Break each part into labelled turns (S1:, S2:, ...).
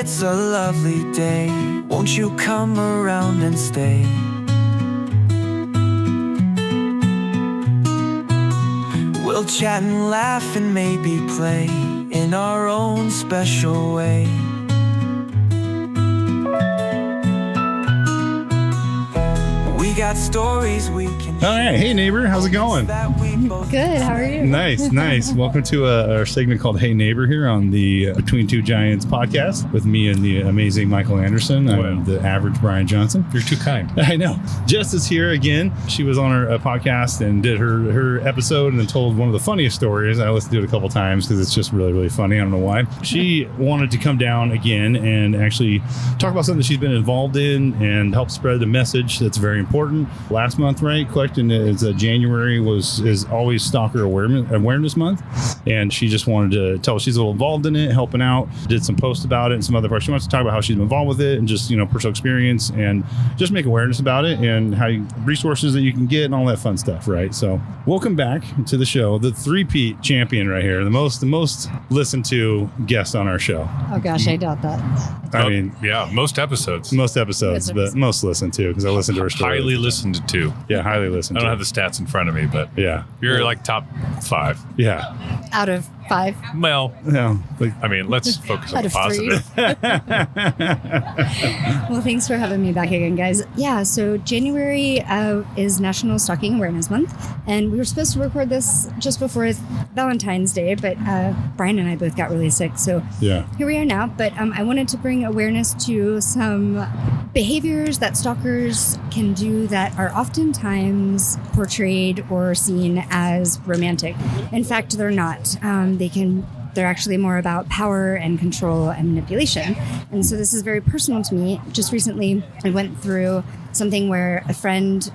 S1: it's a lovely day. Won't you come around and stay? We'll chat and laugh and maybe play in our own special way. We got stories we can
S2: All right. Hey, neighbor. How's it going?
S3: Good. How are you?
S2: Nice. Welcome to our segment called Hey Neighbor here on the Between Two Giants podcast with me and the amazing Michael Anderson. I'm the average Brian Johnson.
S4: You're too kind.
S2: I know. Jess is here again. She was on our podcast and did her episode and then told one of the funniest stories. I listened to it a couple times because it's just really, really funny. I don't know why. She wanted to come down again and actually talk about something that she's been involved in and help spread the message that's very important. Last month, right? Collecting is January is always Stalker Awareness Month, and she just wanted to tell us she's a little involved in it, helping out. Did some posts about it and some other parts. She wants to talk about how she's been involved with it and just personal experience and just make awareness about it and how resources that you can get and all that fun stuff, right? So, welcome back to the show, the three-peat champion right here, the most listened to guest on our show.
S3: Oh gosh, I doubt that.
S2: I mean,
S4: yeah, most episodes,
S2: but most listened to because I listened to her story.
S4: Highly listened to.
S2: Yeah, highly listened to.
S4: I don't have the stats in front of me, but
S2: yeah,
S4: you're like top 5.
S2: Yeah.
S3: Out of 5?
S4: Well,
S2: yeah.
S4: I mean, let's focus on
S3: Out
S4: the
S3: of
S4: positive.
S3: 3. Well, thanks for having me back again, guys. Yeah, so January is National Stalking Awareness Month, and we were supposed to record this just before Valentine's Day, but Brian and I both got really sick, so
S2: yeah,
S3: here we are now. But I wanted to bring awareness to some behaviors that stalkers can do that are oftentimes portrayed or seen as romantic. In fact, they're not. They're actually more about power and control and manipulation. And so this is very personal to me. Just recently, I went through something where a friend,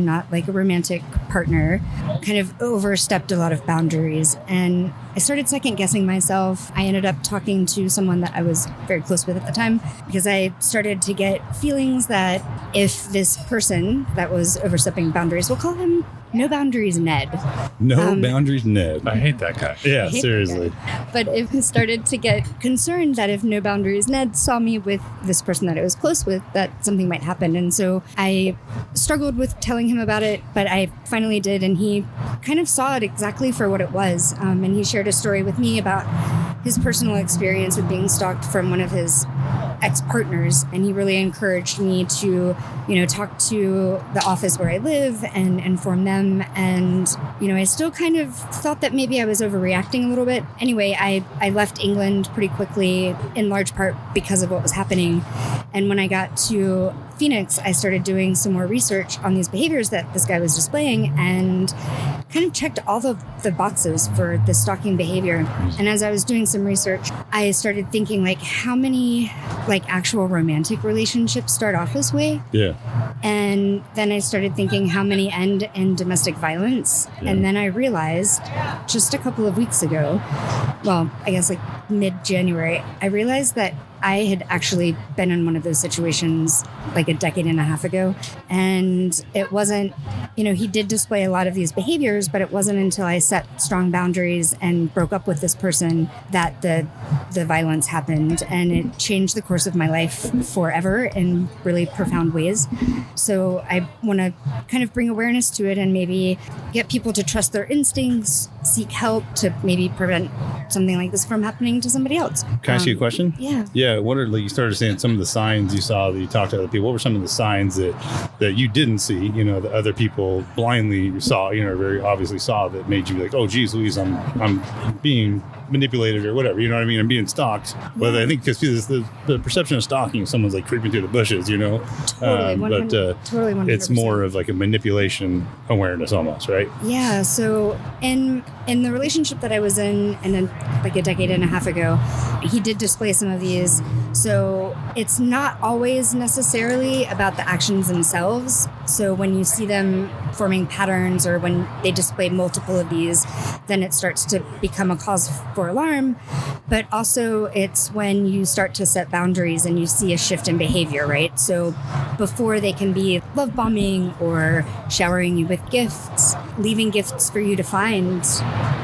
S3: not like a romantic partner, kind of overstepped a lot of boundaries. And I started second guessing myself. I ended up talking to someone that I was very close with at the time because I started to get feelings that if this person that was overstepping boundaries, we'll call him No Boundaries Ned.
S2: Boundaries Ned.
S4: I hate that guy.
S2: Yeah, seriously.
S3: But it started to get concerned that if No Boundaries Ned saw me with this person that I was close with, that something might happen. And so I struggled with telling him about it, but I finally did. And he kind of saw it exactly for what it was. And he shared a story with me about his personal experience with being stalked from one of his ex-partners, and he really encouraged me to, talk to the office where I live and inform them. And, I still kind of thought that maybe I was overreacting a little bit. Anyway, I left England pretty quickly, in large part because of what was happening. And when I got to Phoenix, I started doing some more research on these behaviors that this guy was displaying and kind of checked all the boxes for the stalking behavior. And as I was doing some research, I started thinking how many actual romantic relationships start off this way?
S2: Yeah.
S3: And then I started thinking how many end in domestic violence. Yeah. And then I realized just a couple of weeks ago, well, I guess mid-January, I realized that I had actually been in one of those situations a decade and a half ago. And it wasn't, he did display a lot of these behaviors, but it wasn't until I set strong boundaries and broke up with this person that the violence happened. And it changed the course of my life forever in really profound ways. So I want to kind of bring awareness to it and maybe get people to trust their instincts, seek help to maybe prevent something like this from happening to somebody else.
S2: Can I ask you a question?
S3: Yeah.
S2: Yeah. What are you started saying some of the signs you saw that you talked to other people? What were some of the signs that you didn't see, that other people blindly saw, very obviously saw that made you be like, oh, geez, Louise, I'm being manipulated or whatever, you know what I mean? I'm being stalked. Whether I think because the perception of stalking, someone's creeping through the bushes,
S3: Totally,
S2: but
S3: totally 100%.
S2: It's more of a manipulation awareness almost, right?
S3: Yeah. So in the relationship that I was in, and then a decade and a half ago, he did display some of these. So it's not always necessarily about the actions themselves. So when you see them forming patterns or when they display multiple of these, then it starts to become a cause for alarm. But also it's when you start to set boundaries and you see a shift in behavior, right? So before they can be love bombing or showering you with gifts, leaving gifts for you to find.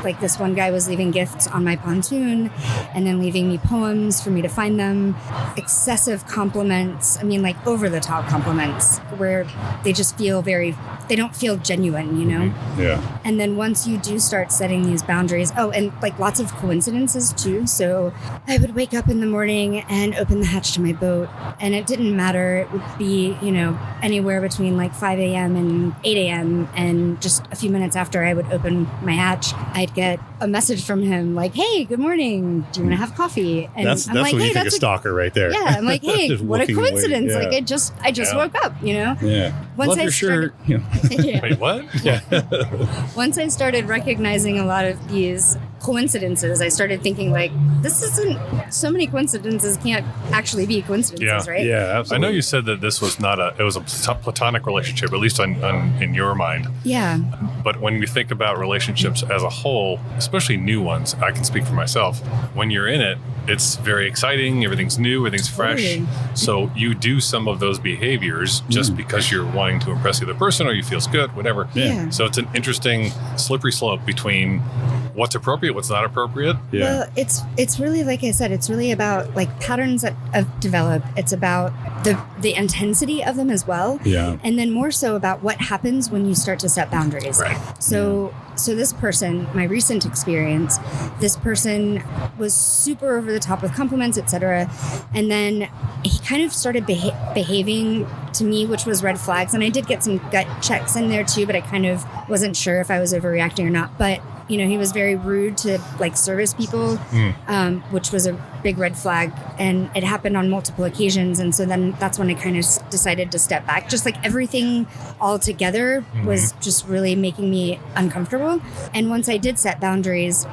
S3: Like this one guy was leaving gifts on my pontoon and then leaving me poems for me to find them. Excessive compliments. I mean, like over the top compliments where they just feel they don't feel genuine, you know?
S2: Yeah.
S3: And then once you do start setting these boundaries, and like lots of coincidences too. So I would wake up in the morning and open the hatch to my boat, and it didn't matter. It would be, anywhere between like 5 a.m. and 8 a.m. And just a few minutes after I would open my hatch, I'd get a message from him like, "Hey, good morning. Do you want to have coffee?" And
S2: That's
S3: I'm like,
S2: when
S3: "Hey,
S2: you think
S3: that's
S2: a stalker right there.
S3: Yeah, I'm like, "Hey,
S2: Just
S3: what a
S2: looking away.
S3: coincidence!"
S2: Yeah.
S3: Like I just woke up,
S2: Yeah.
S3: Once
S2: Love
S3: I
S2: your shirt.
S3: Yeah.
S4: Wait, what?
S3: Once I started recognizing a lot of these coincidences, I started thinking like, this isn't, so many coincidences can't actually be coincidences,
S4: Yeah.
S3: right?
S2: Yeah,
S4: I
S2: absolutely.
S4: know you said that this was it was a platonic relationship, at least in your mind.
S3: Yeah.
S4: But when you think about relationships as a whole, especially new ones, I can speak for myself. When you're in it, it's very exciting. Everything's new. Everything's fresh.
S3: Totally.
S4: So you do some of those behaviors just because you're wanting to impress the other person or you feels good, whatever.
S3: Yeah.
S4: So it's an interesting slippery slope between what's appropriate, what's not appropriate.
S2: Yeah.
S3: Well, it's really, like I said, it's really about like patterns that have developed. It's about the intensity of them as well.
S2: Yeah.
S3: And then more so about what happens when you start to set boundaries.
S4: Right.
S3: So this person, my recent experience, this person was super over the top with compliments, etc. And then he kind of started behaving to me, which was red flags. And I did get some gut checks in there too, but I kind of wasn't sure if I was overreacting or not. But he was very rude to like service people, which was a big red flag, and it happened on multiple occasions. And so then that's when I kind of decided to step back. Just like everything all together was just really making me uncomfortable. And once I did set boundaries,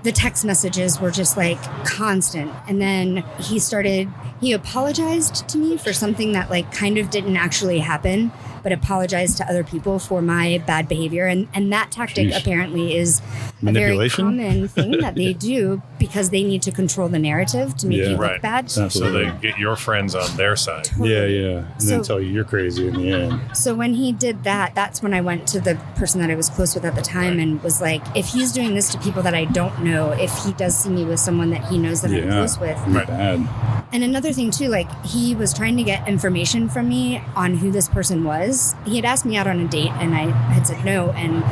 S3: the text messages were just like constant. And then he apologized to me for something that like kind of didn't actually happen, but apologized to other people for my bad behavior. And that tactic apparently is a very
S2: Manipulation?
S3: common thing that they do because they need to control the narrative to make you look
S4: Right.
S3: bad.
S4: So
S2: Absolutely.
S4: they get your friends on their side.
S2: Yeah. And then
S3: So-
S2: tell you you're crazy in the end.
S3: So when he did that, that's when I went to the person that I was close with at the time and was like, if he's doing this to people that I don't know, if he does see me with someone that he knows that I'm close with.
S2: Right. Bad.
S3: And another thing too, like he was trying to get information from me on who this person was. He had asked me out on a date and I had said no, and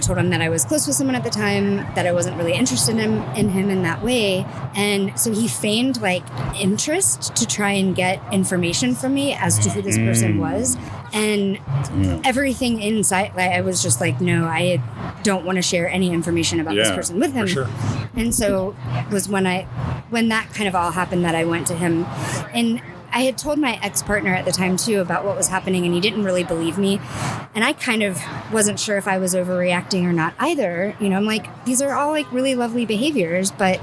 S3: told him that I was close with someone at the time, that I wasn't really interested in him in that way. And so he feigned like interest to try and get information from me as to who this person was. And everything inside, like, I was just like, no, I don't want to share any information about this person with him.
S4: For sure.
S3: And so was when that kind of all happened that I went to him. And I had told my ex-partner at the time too about what was happening, and he didn't really believe me. And I kind of wasn't sure if I was overreacting or not either. I'm like, these are all like really lovely behaviors, but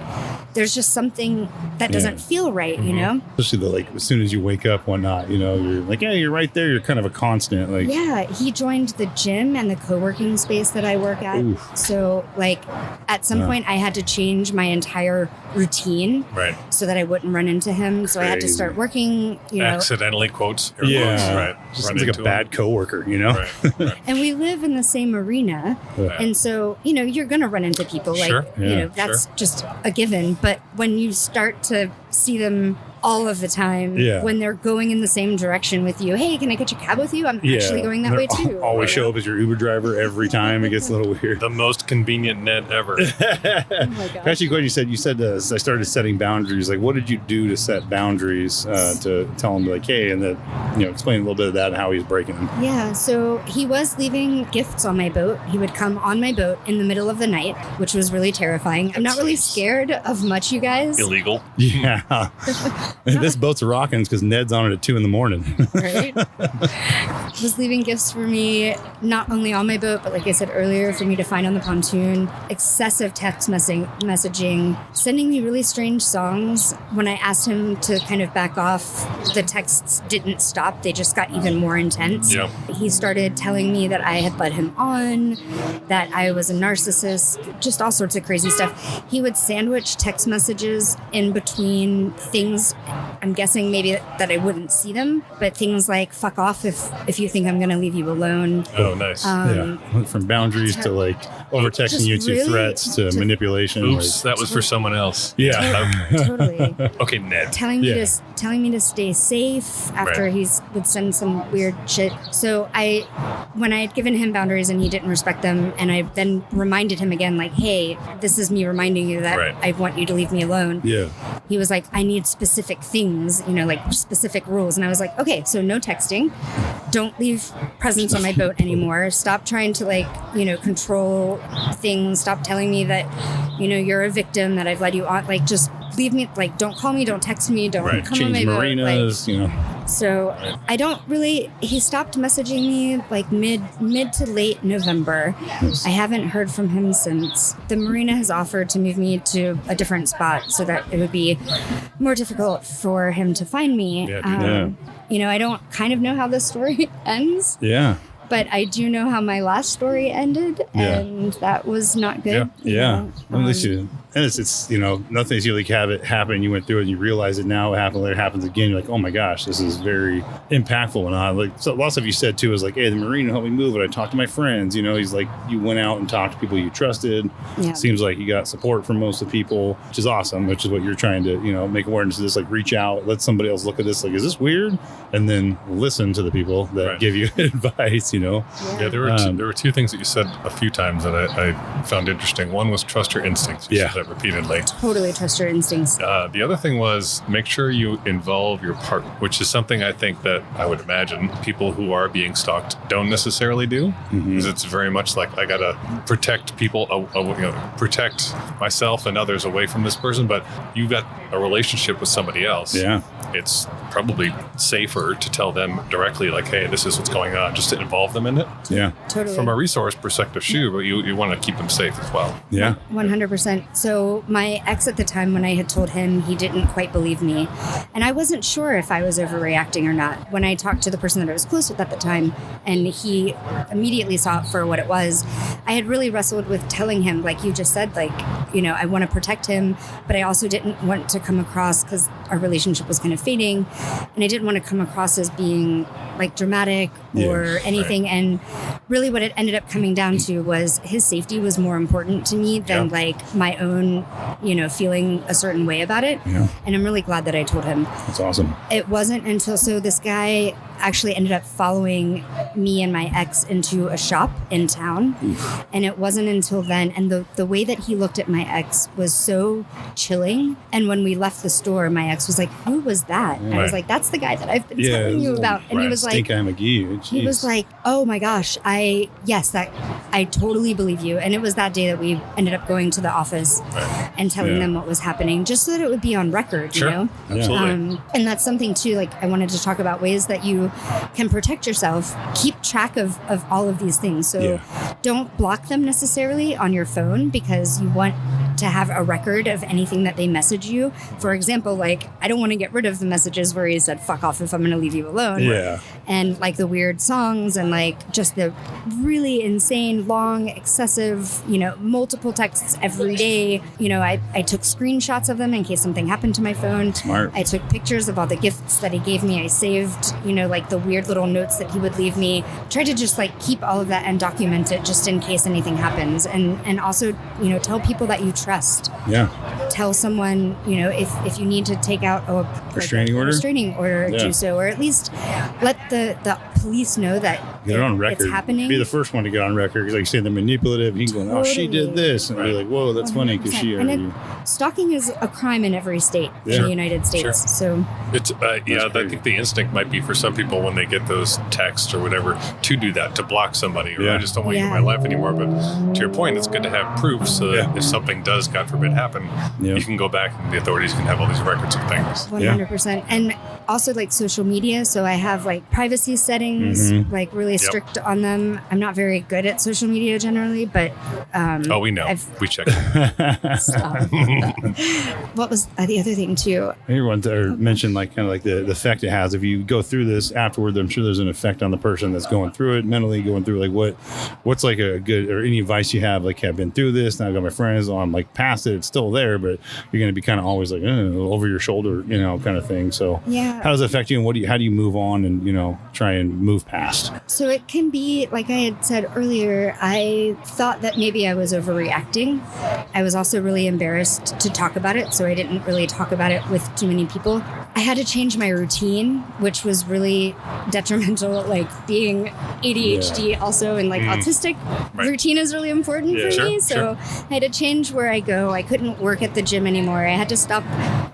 S3: there's just something that doesn't feel right,
S2: Especially like as soon as you wake up one night, you're like, yeah, you're right there. You're kind of a constant. Like,
S3: Yeah, he joined the gym and the co-working space that I work at.
S2: Oof.
S3: So like at some point I had to change my entire routine
S4: Right.
S3: so that I wouldn't run into him. So I had to
S2: Crazy.
S3: start working,
S4: Accidentally quotes. air
S2: Yeah.
S4: quotes, Right.
S2: Just
S4: Run
S2: seems like
S4: into
S2: a bad coworker,
S4: Right. Right.
S3: and we live in the same arena.
S2: Yeah.
S3: And so, you're going to run into people like,
S4: Sure.
S2: Yeah.
S3: that's just a given. But when you start to see them all of the time,
S2: Yeah.
S3: when they're going in the same direction with you, hey, can I catch a cab with you? I'm actually going that way too.
S2: Always show up as your Uber driver every time. It gets a little weird.
S4: The most convenient Ned ever.
S3: Oh my gosh.
S2: Actually, what you said I started setting boundaries. Like, what did you do to set boundaries to tell him, like, hey, and that, explain a little bit of that and how he's breaking them.
S3: Yeah, so he was leaving gifts on my boat. He would come on my boat in the middle of the night, which was really terrifying. I'm not really scared of much, you guys.
S4: Illegal.
S2: Yeah. This boat's rocking because Ned's on it at 2 a.m.
S3: Right? Was leaving gifts for me, not only on my boat, but like I said earlier, for me to find on the pontoon. Excessive text messaging, sending me really strange songs. When I asked him to kind of back off, the texts didn't stop. They just got even more intense.
S4: Yeah.
S3: He started telling me that I had led him on, that I was a narcissist, just all sorts of crazy stuff. He would sandwich text messages in between things I'm guessing maybe that I wouldn't see them, but things like fuck off if you think I'm going to leave you alone.
S4: Oh, nice.
S2: Went from boundaries to like over texting you to
S3: really
S2: threats to manipulation.
S4: Oops, that was for someone else.
S2: Yeah.
S3: Totally.
S4: Okay, Ned.
S3: telling me to stay safe after
S4: Right.
S3: he would send some weird shit. So when I had given him boundaries and he didn't respect them, and I then reminded him again, like, hey, this is me reminding you that
S4: Right.
S3: I want you to leave me alone.
S2: Yeah.
S3: He was like, I need specific things, like specific rules. And I was like, okay, so no texting. Don't leave presents on my boat anymore. Stop trying to control things. Stop telling me that, you're a victim, that I've led you on. Like, just leave me, like, don't call me, don't text me, don't
S4: Right.
S3: come on my
S2: Change
S3: boat.
S2: marinas,
S3: So I don't really, he stopped messaging me like mid to late November. I haven't heard from him since. The marina has offered to move me to a different spot so that it would be more difficult for him to find me.
S4: Yeah,
S3: I don't kind of know how this story ends,
S2: Yeah.
S3: but I do know how my last story ended,
S2: Yeah.
S3: and that was not good.
S2: Yeah.
S3: You
S2: Well, at least
S3: know?
S2: and it's nothing's you like have it happen. You went through it and you realize it now. It happened later, it happens again. You're like, oh my gosh, this is very impactful. And like, so lots of you said too is like, hey, the Marine helped me move. And I talked to my friends. He's like, you went out and talked to people you trusted.
S3: Yeah.
S2: Seems like you got support from most of the people, which is awesome. Which is what you're trying to make awareness of this. Like, reach out, let somebody else look at this. Like, is this weird? And then listen to the people that
S4: Right.
S2: give you advice.
S4: Yeah, there were two things that you said a few times that I found interesting. One was trust your instincts. You
S2: Yeah.
S4: said that repeatedly.
S3: Totally trust your instincts.
S4: The other thing was make sure you involve your partner, which is something I think that I would imagine people who are being stalked don't necessarily do. Because it's very much like I gotta protect people, protect myself and others away from this person. But you've got a relationship with somebody else.
S2: Yeah.
S4: It's probably safer to tell them directly, like, hey, this is what's going on, just to involve them in it.
S2: Yeah.
S3: Totally.
S4: From a resource perspective, sure, but you want to keep them safe as well.
S2: Yeah.
S3: 100%. So my ex at the time, when I had told him, he didn't quite believe me. And I wasn't sure if I was overreacting or not. When I talked to the person that I was close with at the time, and he immediately saw it for what it was, I had really wrestled with telling him, like you just said, like, I want to protect him, but I also didn't want to come across, because our relationship was kind of fading, and I didn't want to come across as being like dramatic or anything. And really what it ended up coming down to was his safety was more important to me than like my own, feeling a certain way about it.
S2: Yeah.
S3: And I'm really glad that I told him.
S2: That's awesome.
S3: It wasn't until, so this guy actually ended up following me and my ex into a shop in town. And it wasn't until then, and the way that he looked at my ex was so chilling. And when we left the store, my ex was like, who was that? And I was
S4: Right.
S3: like, that's the guy that I've been telling you about. And he was like,
S2: Stink Eye McGee.
S3: he was like, oh my gosh, I totally believe you. And it was that day that we ended up going to the office and telling them what was happening, just so that it would be on record,
S4: Sure.
S3: you know?
S4: Absolutely.
S3: And that's something too, like I wanted to talk about ways that you can protect yourself, keep track of all of these things. So don't block them necessarily on your phone, because you want to have a record of anything that they message you. For example, like I don't want to get rid of the messages where he said, fuck off if I'm going to leave you alone.
S2: Yeah.
S3: And like the weird songs and like just the really insane, long, excessive, multiple texts every day. I took screenshots of them in case something happened to my phone.
S2: Smart.
S3: I took pictures of all the gifts that he gave me. I saved, like the weird little notes that he would leave me. Tried to just like keep all of that and document it just in case anything happens. And also, tell people that you trust.
S2: Yeah.
S3: Tell someone, if you need to take out a
S2: Restraining order?
S3: do so, or at least let the police know that
S2: Get it on record.
S3: it's happening.
S2: Be the first one to get on record. Because like you say, they're manipulative. You can go, oh, she did
S3: Totally.
S2: this. And be like, whoa, that's funny because she...
S3: And stalking is a crime in every state in the United States.
S4: Sure.
S3: So
S4: It's I
S2: crazy.
S4: think the instinct might be for some people when they get those texts or whatever to do that, to block somebody, or
S2: Yeah.
S4: I just don't want you in my life anymore. But to your point, it's good to have proof so that if something does, God forbid, happen, you can go back and the authorities can have all these records of things.
S3: 100%. And also like social media. So I have like privacy settings things, like really strict on them. I'm not very good at social media generally, but
S4: we know. We checked.
S3: Stop. What was the other thing too?
S2: Everyone mentioned like kind of like the effect it has if you go through this afterward. I'm sure there's an effect on the person that's going through it, mentally going through. Like what's like a good, or any advice you have? Like, I've been through this, now I've got my friends, I'm like past it, it's still there, but you're going to be kind of always like over your shoulder, kind of thing. So
S3: yeah,
S2: how does it affect you, and how do you move on and try and move past?
S3: So it can be, like I had said earlier, I thought that maybe I was overreacting. I was also really embarrassed to talk about it, so I didn't really talk about it with too many people. I had to change my routine, which was really detrimental, like being ADHD also and like autistic.
S4: Right.
S3: Routine is really important for me, so I had to change where I go. I couldn't work at the gym anymore. I had to stop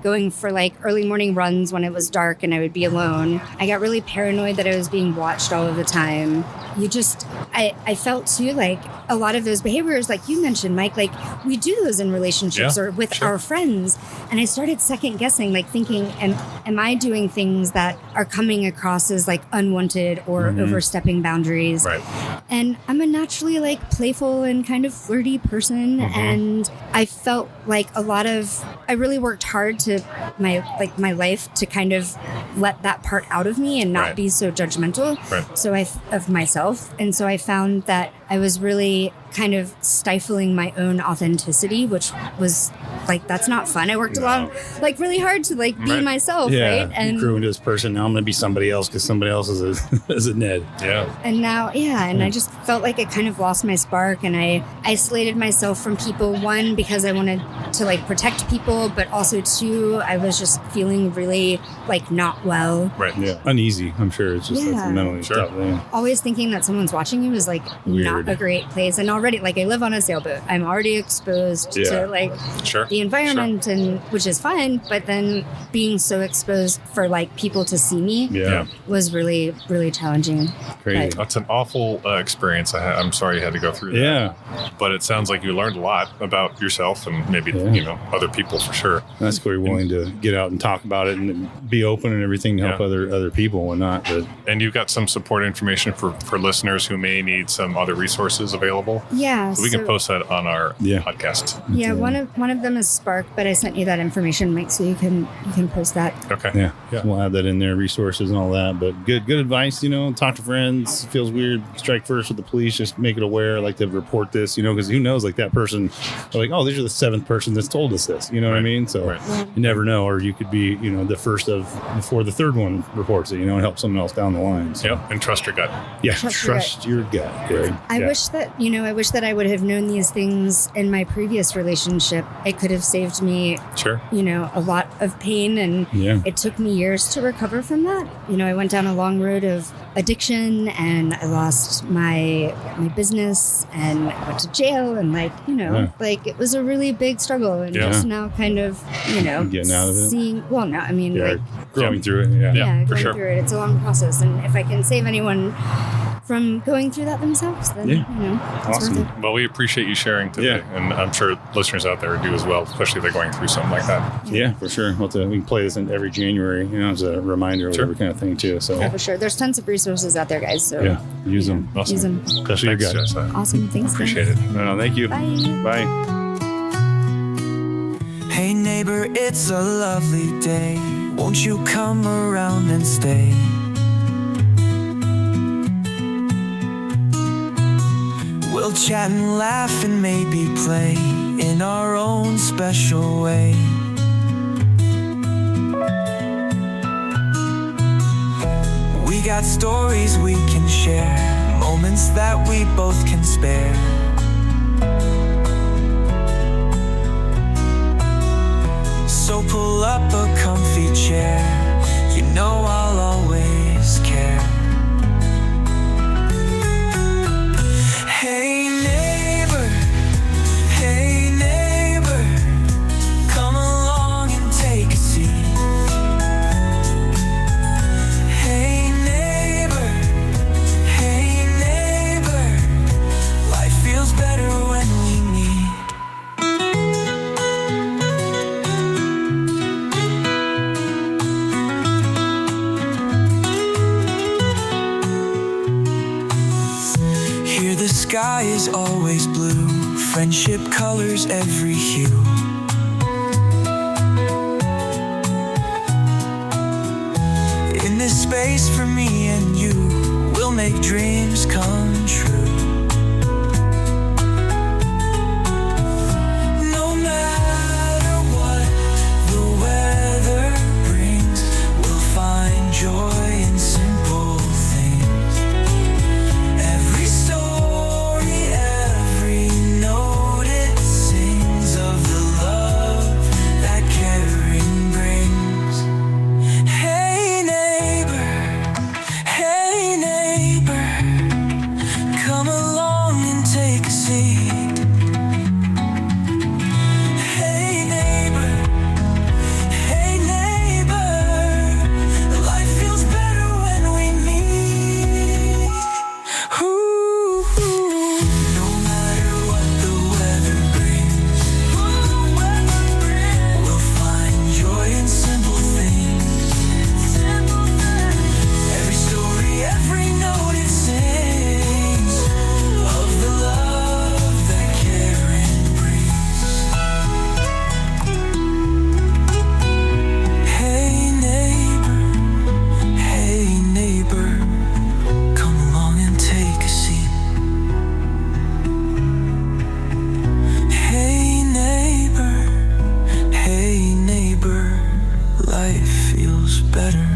S3: going for like early morning runs when it was dark and I would be alone. I got really paranoid that I was being watched all of the time. I felt too like a lot of those behaviors, like you mentioned, Mike, like we do those in relationships or with our friends. And I started second guessing, like thinking, am I doing things that are coming across as like unwanted or overstepping boundaries?
S4: Right.
S3: And I'm a naturally like playful and kind of flirty person. And I felt like I really worked hard to my life to kind of let that part out of me and not be so judgmental of myself. And so I found that I was really kind of stifling my own authenticity, which was like, that's not fun. I worked a lot, like really hard to like be myself, right?
S2: And you grew into this person. Now I'm going to be somebody else because somebody else is a Ned. Yeah.
S3: And now, and I just felt like I kind of lost my spark, and I isolated myself from people. One, because I wanted to like protect people, but also two, I was just feeling really like not well.
S4: Right.
S2: Yeah. Uneasy. I'm sure it's just like mentally tough thing.
S3: Always thinking that someone's watching you is like not a great place. And already, like, I live on a sailboat. I'm already exposed to like the environment, and which is fine. But then being so exposed for like people to see me was really, really challenging.
S2: Crazy.
S4: That's an awful experience. I'm sorry you had to go through that.
S2: Yeah.
S4: But it sounds like you learned a lot about yourself and maybe other people for sure.
S2: That's cool. You're willing to get out and talk about it and be open and everything to help other people and not. But
S4: and you've got some support information for listeners who may need some other resources available.
S3: Yeah,
S4: so we can post that on our podcast.
S3: Yeah, one of them is Spark, but I sent you that information, Mike, so you can post that.
S4: Okay.
S2: Yeah. We'll add that in there, resources and all that. But good advice. Talk to friends. Feels weird. Strike first with the police. Just make it aware. Like to report this. Because who knows? Like that person. They're like, oh, these are the seventh person that's told us this. You know what I mean? So you never know, or you could be the first before the third one reports it. And help someone else down the line. So.
S4: Yep. And trust your gut.
S2: Yeah. Trust your gut. Greg.
S3: I wish that I would have known these things in my previous relationship. It could have saved me, a lot of pain, and it took me years to recover from that. I went down a long road of addiction, and I lost my business, and I went to jail, and like it was a really big struggle, and just now kind of
S2: getting out of it.
S3: Seeing
S2: growing through it.
S3: Going
S4: for sure.
S3: through it. It's a long process, and if I can save anyone from going through that themselves, then it's
S2: awesome.
S3: worth it.
S4: Well, we appreciate you sharing today, and I'm sure listeners out there do as well, especially if they're going through something like that.
S2: Yeah, for sure. We can play this in every January, as a reminder or whatever kind of thing too. So
S3: for sure, there's tons of resources out there, guys. So
S2: use them.
S4: Awesome.
S3: Use them.
S2: Especially your guys.
S3: Awesome. Thanks.
S4: Appreciate it.
S2: No, thank you.
S3: Bye.
S1: Hey neighbor, it's a lovely day. Won't you come around and stay? We'll chat and laugh and maybe play in our own special way. We got stories we can share, moments that we both can spare. So pull up a comfy chair, I'll always care. Hey neighbor, come along and take a seat. Hey neighbor, life feels better when we meet. the sky is always blue, friendship colors every hue. In this space for me and you, we'll make dreams come true. No matter what the weather brings, we'll find joy in simple things. Every story, every note, it sings of the love that caring brings. Hey neighbor, come along and take a seat. Hey neighbor, life feels better when we meet. Ooh, no matter what the weather brings, we'll find joy in simple things. Every story, every note, it sings of the love that caring brings. Hey neighbor, come along and take a seat. Hey neighbor, life feels better